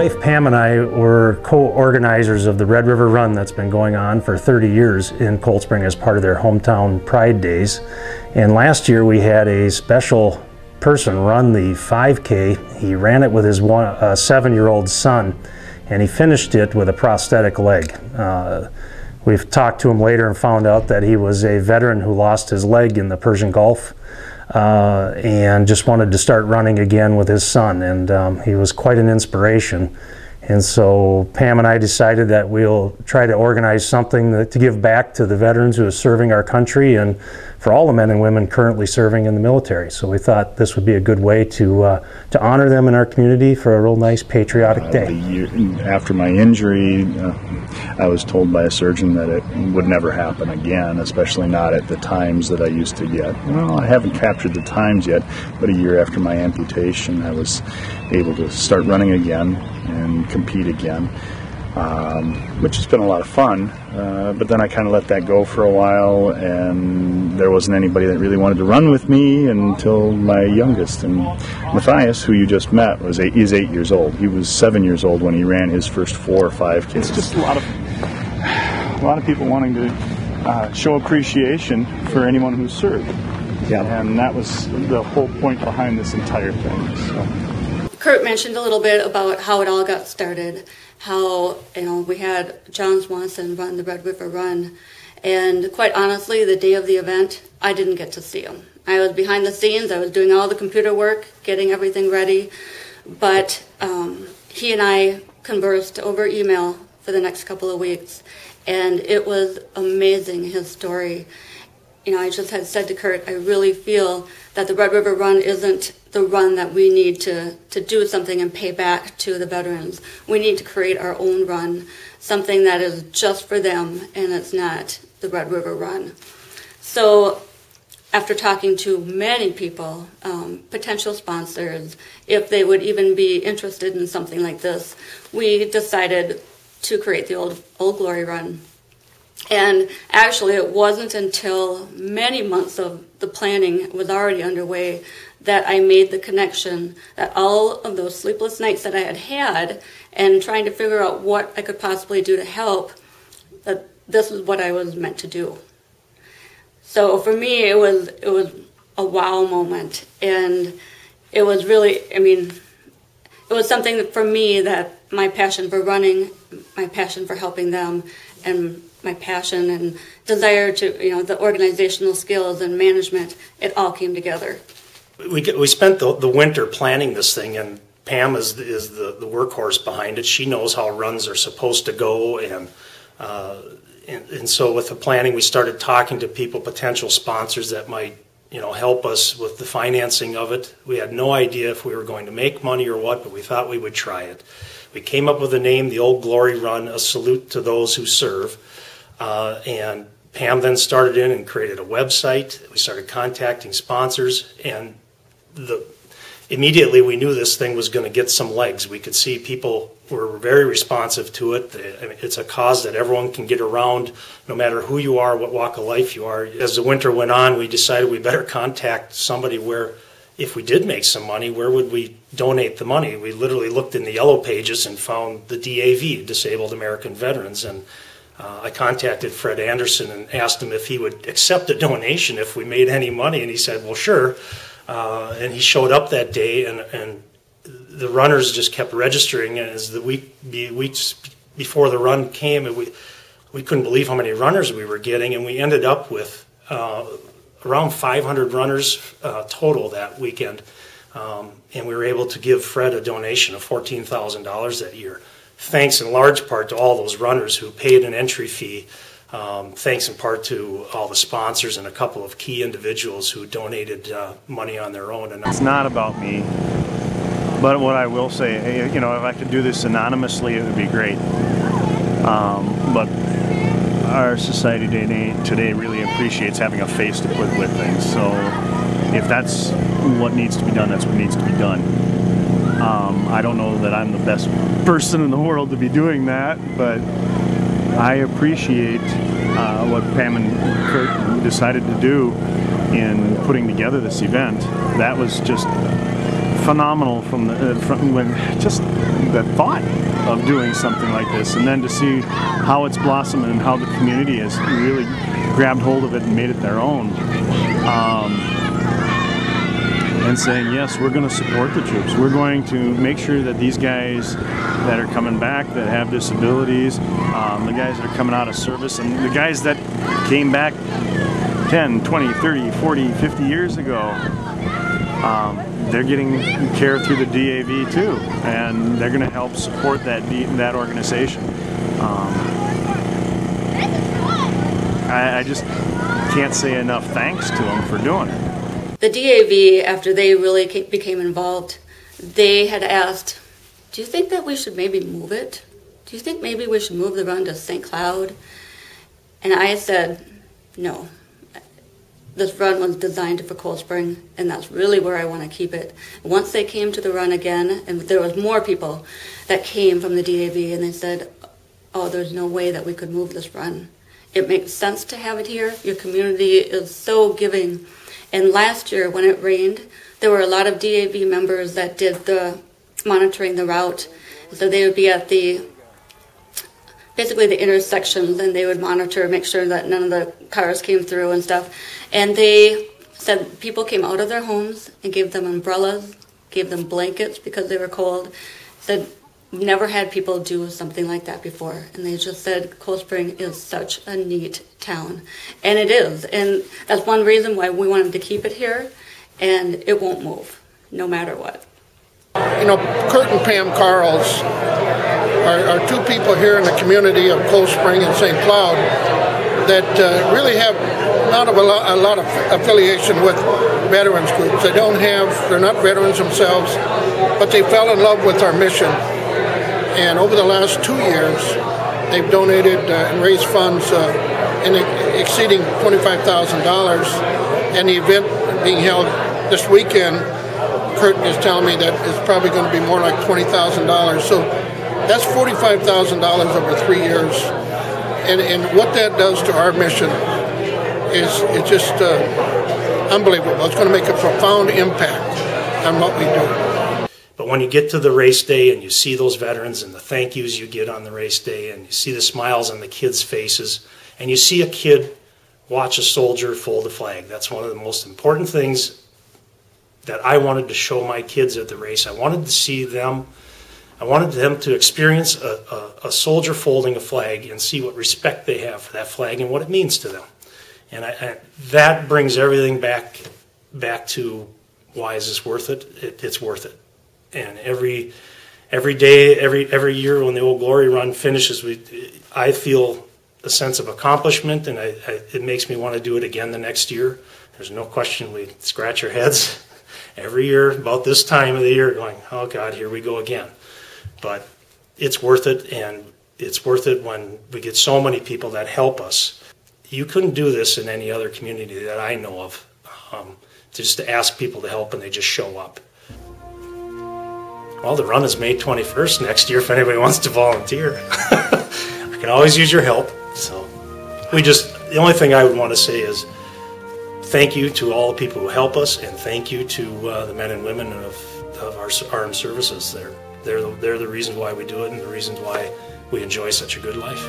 wife Pam and I were co-organizers of the Red River Run that's been going on for 30 years in Cold Spring as part of their hometown Pride Days. And last year we had a special person run the 5K. He ran it with his 7-year-old son, and he finished it with a prosthetic leg. We've talked to him later and found out that he was a veteran who lost his leg in the Persian Gulf and just wanted to start running again with his son, and he was quite an inspiration. And so Pam and I decided that we'll try to organize something to give back to the veterans who are serving our country and for all the men and women currently serving in the military. So we thought this would be a good way to honor them in our community for a real nice patriotic day. The year after my injury, I was told by a surgeon that it would never happen again, especially not at the times that I used to get. Well, I haven't captured the times yet, but a year after my amputation, I was able to start running again and compete again, which has been a lot of fun. But then I kind of let that go for a while, and there wasn't anybody that really wanted to run with me until my youngest. And Matthias, who you just met, is 8 years old. He was 7 years old when he ran his first 4 or 5 Ks. It's just a lot of people wanting to show appreciation for anyone who served. Yeah. And that was the whole point behind this entire thing. So. Curt mentioned a little bit about how it all got started, how we had John Swanson run the Red River Run, and quite honestly, the day of the event, I didn't get to see him. I was behind the scenes, I was doing all the computer work, getting everything ready, but he and I conversed over email for the next couple of weeks, and it was amazing, his story. I just had said to Curt, I really feel that the Red River Run isn't the run that we need to do something and pay back to the veterans. We need to create our own run, something that is just for them, and it's not the Red River Run. So after talking to many people, potential sponsors, if they would even be interested in something like this, we decided to create the Old Glory Run. And actually, it wasn't until many months of the planning was already underway that I made the connection that all of those sleepless nights that I had had and trying to figure out what I could possibly do to help, that this is what I was meant to do. So for me, it was a wow moment. And it was really, it was something that for me that my passion for running, my passion for helping them, and my passion and desire to, the organizational skills and management, it all came together. We spent the winter planning this thing, and Pam is the workhorse behind it. She knows how runs are supposed to go, and so with the planning, we started talking to people, potential sponsors that might, help us with the financing of it. We had no idea if we were going to make money or what, but we thought we would try it. We came up with the name, the Old Glory Run, a salute to those who serve. And Pam then started in and created a website. We started contacting sponsors, and immediately we knew this thing was going to get some legs. We could see people were very responsive to it. It's a cause that everyone can get around, no matter who you are, what walk of life you are. As the winter went on, we decided we better contact somebody where, if we did make some money, where would we donate the money? We literally looked in the yellow pages and found the DAV, Disabled American Veterans, and I contacted Fred Anderson and asked him if he would accept a donation if we made any money, and he said, well, sure. And he showed up that day, and the runners just kept registering, and as the weeks before the run came, we couldn't believe how many runners we were getting, and we ended up with around 500 runners total that weekend, and we were able to give Fred a donation of $14,000 that year. Thanks in large part to all those runners who paid an entry fee. Thanks in part to all the sponsors and a couple of key individuals who donated money on their own. And it's not about me, but what I will say, if I could do this anonymously, it would be great. But our society today really appreciates having a face to put with things. So if that's what needs to be done, that's what needs to be done. I don't know that I'm the best person in the world to be doing that, but I appreciate what Pam and Curt decided to do in putting together this event. That was just phenomenal from when just thought of doing something like this, and then to see how it's blossomed and how the community has really grabbed hold of it and made it their own, and saying, yes, we're going to support the troops. We're going to make sure that these guys that are coming back that have disabilities, the guys that are coming out of service, and the guys that came back 10, 20, 30, 40, 50 years ago, they're getting care through the DAV too, and they're going to help support that organization. I just can't say enough thanks to them for doing it. The DAV, after they really became involved, they had asked, do you think that we should maybe move it? Do you think maybe we should move the run to St. Cloud? And I said, no. This run was designed for Cold Spring, and that's really where I want to keep it. Once they came to the run again, and there was more people that came from the DAV, and they said, oh, there's no way that we could move this run. It makes sense to have it here. Your community is so giving. And last year, when it rained, there were a lot of DAV members that did the monitoring the route. So they would be at basically the intersections, and they would monitor, make sure that none of the cars came through and stuff. And they said people came out of their homes and gave them umbrellas, gave them blankets because they were cold. Said never had people do something like that before. And they just said Cold Spring is such a neat town. And it is. And that's one reason why we wanted to keep it here. And it won't move, no matter what. You know, Curt and Pam Karls are two people here in the community of Cold Spring and St. Cloud that really have not a lot of affiliation with veterans groups. They're not veterans themselves, but they fell in love with our mission. And over the last 2 years, they've donated and raised funds exceeding $25,000. And the event being held this weekend, Curt is telling me that it's probably going to be more like $20,000. So that's $45,000 over 3 years. And what that does to our mission is just unbelievable. It's going to make a profound impact on what we do. But when you get to the race day and you see those veterans and the thank yous you get on the race day, and you see the smiles on the kids' faces, and you see a kid watch a soldier fold a flag, that's one of the most important things that I wanted to show my kids at the race. I wanted to see them, I wanted them to experience a soldier folding a flag and see what respect they have for that flag and what it means to them. And that brings everything back to why is this worth it? It's worth it. And every day, every year when the Old Glory Run finishes, I feel a sense of accomplishment, and it makes me want to do it again the next year. There's no question we scratch our heads every year about this time of the year going, oh God, here we go again. But it's worth it, and it's worth it when we get so many people that help us. You couldn't do this in any other community that I know of, just to ask people to help and they just show up. Well, the run is May 21st next year if anybody wants to volunteer. I can always use your help. So the only thing I would want to say is thank you to all the people who help us, and thank you to the men and women of our armed services. They're the reason why we do it, and the reasons why we enjoy such a good life.